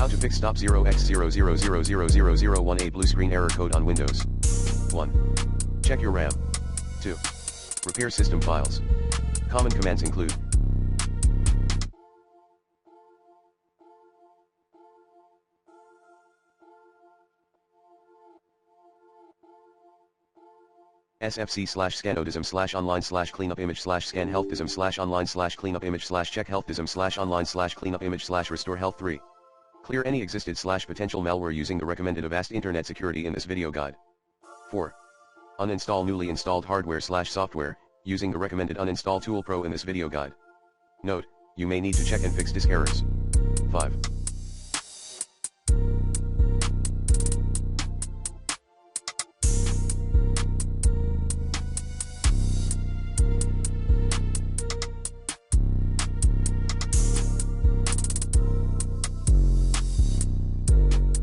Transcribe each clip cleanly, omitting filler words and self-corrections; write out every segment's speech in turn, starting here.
How to fix stop 0x0000001A blue screen error code on Windows. 1. Check your RAM. 2. Repair system files. Common commands include sfc/scanodism/online/cleanupimage/scan healthdism/online/cleanupimage/restore health 3. Clear any existed potential malware using the recommended avast internet security in this video guide. 4. Uninstall newly installed hardware/software, using the recommended Uninstall Tool Pro in this video guide. Note, you may need to check and fix disk errors. 5.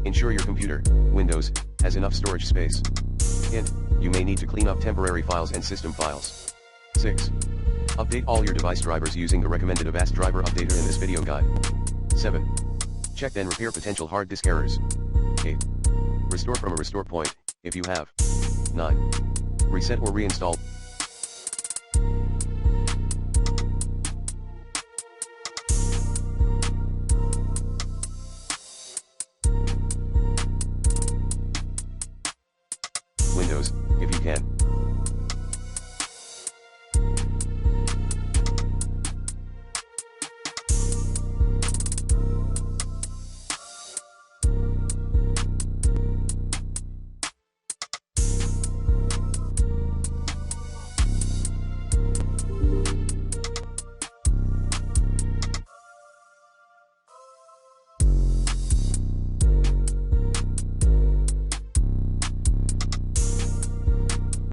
Ensure your computer, Windows, has enough storage space. Hint, you may need to clean up temporary files and system files. 6. Update all your device drivers using the recommended Avast driver updater in this video guide. 7. Check and repair potential hard disk errors. 8. Restore from a restore point, if you have. 9. Reset or reinstall. Windows, if you can.